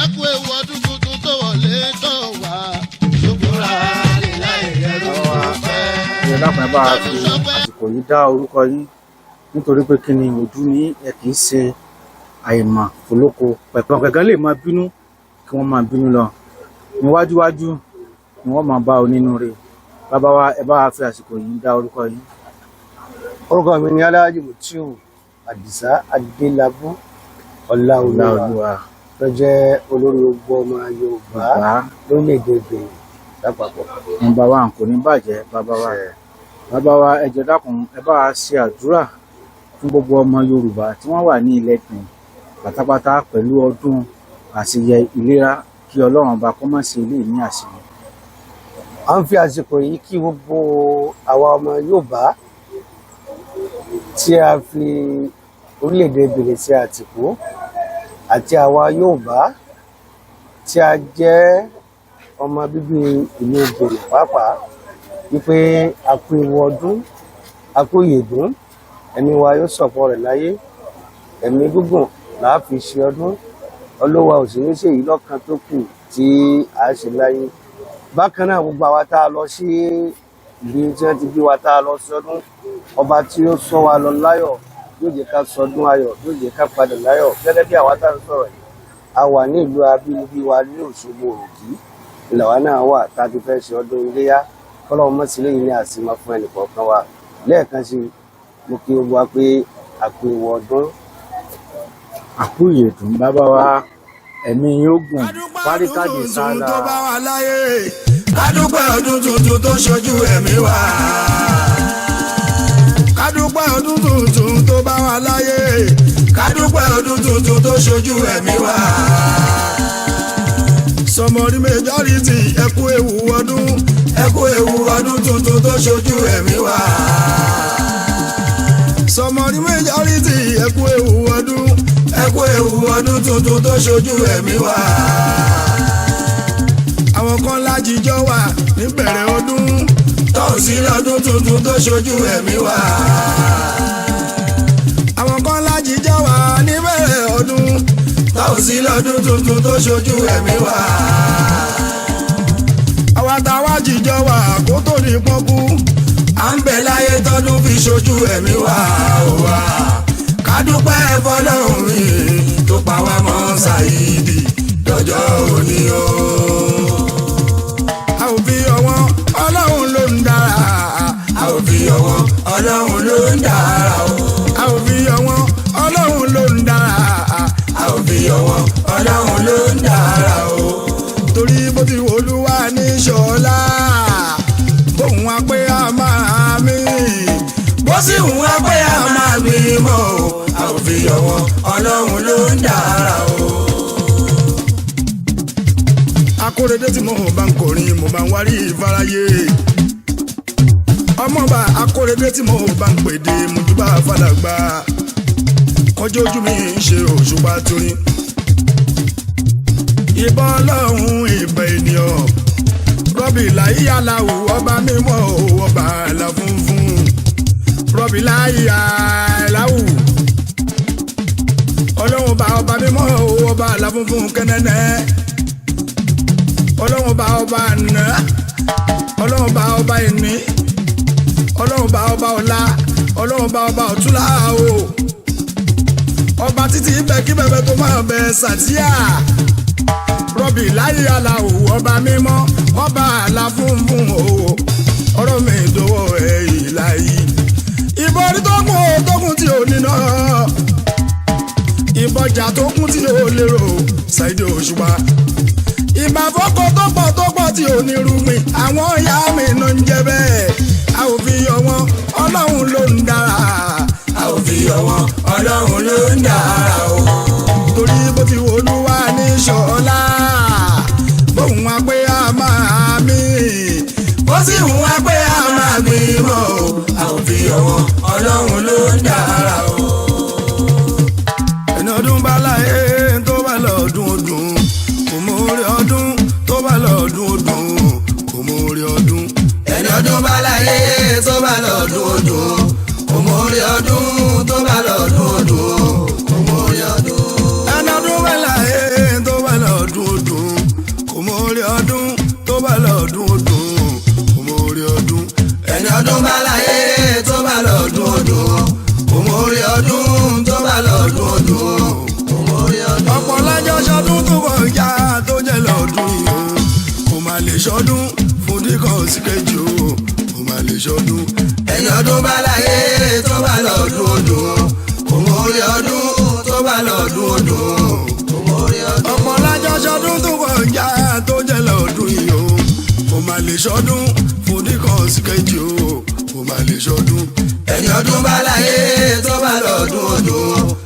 ẹ kú ewu ọdún tuntun tó wọlé tó wá. Ṣùkúrà lílá ìrẹ́rù fẹ́. Ẹ dákun ẹ bá a fi àsìkò yìí dá orúkọ yín nítorí pé kí ni ojú ní ẹ kì í ṣe àìmọ̀ fòlóko pẹ̀pẹ̀ kankan lè máa bínú kí wọ́n máa bínú lọ níwájúwájú ni wọ́n máa bá onínúure. Bàbá wa ẹ bá wa fi àsìkò yìí dá orúkọ yín. Orúkọ mi ni Alhaji Mutiu Àdìsá Adelabu Olaoluwa tó jẹ́ olórí gbogbo ọmọ Yorùbá lórílẹ̀-èdè Benin lápapọ̀. Nọ́mbà wa kò ní bàjẹ́ bàbá wa. Bàbá wa ẹ jọ̀ọ́ dákun ẹ bá wa ṣe àdúrà fún gbogbo ọmọ Yorùbá tí wọ́n wà ní ilẹ̀ Benin pátápátá pẹ̀lú ọdún àṣeyẹ ìlera kí Ọlọ́run bá kó má ṣe ilé ní àṣeyẹ. À ń fi àsìkò yìí kí gbogbo àwa ọmọ Yorùbá tí a fi orílẹ̀-èdè Benin sí àtìkú àti àwa Yorùbá tí a jẹ́ ọmọ bíbí ìlú Benin pàápàá wípé a kú ewu ọdún a kú ìyèdún ẹ̀mí wa yóò sọ̀pọ̀ rẹ̀ láyé ẹ̀mí gígùn làá fi ṣe ọdún Olúwa òṣèré ṣèyí lọ́kàn tó kù tí a ṣe láyé. Bákan náà gbogbo àwa tá a lọ sí ìlú tí wọ́n ti bí wa tá a lọ sọdún ọba tí ó sọ wa lọ láyọ̀ yóò jẹ́ ká sọdún ayọ̀ yóò jẹ́ ká padà láyọ̀ gẹ́gẹ́ bí àwa tá a sọ̀rọ̀ yìí a wà ní ìlú abínibí wa ní Òṣogbo Òkì ìlàwà náà wà tá a ti fẹ́ ṣe ọdún iléyá kọ́lọ́mù mọ́sílẹ̀ yìí ní àsìmọ́ fún ẹnìkọ̀ọ̀kan wa lẹ́ẹ̀kan sí mo kí gbogbo wa pé àkú ewu ọdún. Àkú ìyèdún bàbá wa ẹ̀mí yóò gùn fáríkàdé sáálà. Kádúpẹ́ ọdún tuntun tó ṣojú ẹ̀mí wa. Kádúpẹ́ ọdún tuntun tó bá wa láyé. Kádúpẹ́ ọdún tuntun tó ṣojú ẹ̀mí wa. Sọmọrí majority ẹ kú ewu ọdún. Ẹ kú ewu ọdún tuntun tó ṣojú ẹ̀mí wa. Sọmọrí majority ẹ kú ewu ọdún. Ẹ kú ewu ọdún tuntun tó ṣojú ẹ̀mí wa. Àwọn kan lájíjọ́ wà níbẹ̀rẹ̀ ọdún tọ́hùn sí lọ́dún tuntun tó ṣojú ẹ̀mí wa. Àwọn kan lájíjọ́ wà níbẹ̀rẹ̀ ọdún tọ́hùn sí lọ́dún tuntun tó ṣojú ẹ̀mí wa. Àwa táwa jíjọ́ wà kó tó ní pọ́nkú à ń bẹ láyé tọ́dún fi ṣojú ẹ̀mí wa. Kádúpẹ́ fọ́lọ́run mi tó pa wá mọ́ ṣàyídì lọ́jọ́ òní o. A ò fi ọwọ́ Ọlọ́run ló ń dára. A ò fi ọwọ́ Ọlọ́run ló ń dára o. A ò fi ọwọ́ Ọlọ́run ló ń dára. A ò fi ọwọ́ Ọlọ́run ló ń dára o. Torí bó ti wò Olúwa ní ṣọlá bóun wá pé a máa mí bó sì wù wá pé a máa gbé mọ́ o. A ò fi ọwọ́ Ọlọ́run ló ń dára o. Akóredé tí mo bá ń kọrin mo bá ń wárí ìfarayé. Ọmọọba akóredé tí mo bá ń pèdè mojúbà fàdàgbà. Kọjọ́ ojú mi ń ṣe òṣùpá torí. Ìbọn Ọlọ́run ìbẹ̀ ènìyàn. Rọ́bì láyé aláwù ọba mímọ́ ọba àlà funfun. Rọ́bì láyé aláwù. Ọlọ́run bá ọba mímọ́ ọba àlà funfun kẹ́nẹ́nẹ́. Ọlọ́run bá ọba àná, Ọlọ́run bá ọba ìní, Ọlọ́run bá ọba ọ̀la, Ọlọ́run bá ọba ọ̀túnla o. Ọba títí ibẹ̀ kí bẹ̀bẹ̀ tó máa bẹ sàtíà. Rọ́bì láyé aláwò ọba mímọ́, ọba àlà funfun o. Ọ̀rọ̀ mi dọwọ́ ẹ̀ ìlàyé. Ìbọ̀rí tó kún tí ò níná. Ìbọjà tó kún tí ò lérò, Saheed Òṣùpá. Ìbà fọ́kọ̀ tó pọ̀ tí ò ní rúgbìn àwọn ìyá mi náà ń jẹ bẹ́ẹ̀. A ò fi yọ wọn Ọlọ́run ló ń dára. A ò fi yọ wọn Ọlọ́run ló ń dára o. Torí bó ti wò Olúwa ní ṣọlá bóun wá pé a máa mí bó sì wù wá pé a máa gbé mọ́ o. A ò fi yọ wọn Ọlọ́run ló ń dára o. Ẹni ọdún bá láyé tó bá lọ́dún ọdún kò mọ orí ọdún tó bá lọ́dún ọdún kò mọ orí ọdún. Ẹni ọdún bá láyé tó bá lọ́dún ọdún kò mọ orí ọdún tó bá lọ́dún ọdún kò mọ orí ọdún. Ẹni ọdún bá láyé tó bá lọ́dún ṣọdún fún díkan sí kejì o kò má lè ṣọdún. ẹni ọdún bá láyé tó bá lọ́dún ọdún kò mọ orí ọdún tó bá lọ́dún ọdún kò mọ orí ọdún. ọ̀pọ̀ lájọ ṣọdún tó kọjá tó jẹ́ lọ́dún yìí o kò má lè ṣọdún fún díkan sí kejì o kò má lè ṣọdún. ẹni ọdún bá láyé tó bá lọ́dún ọdún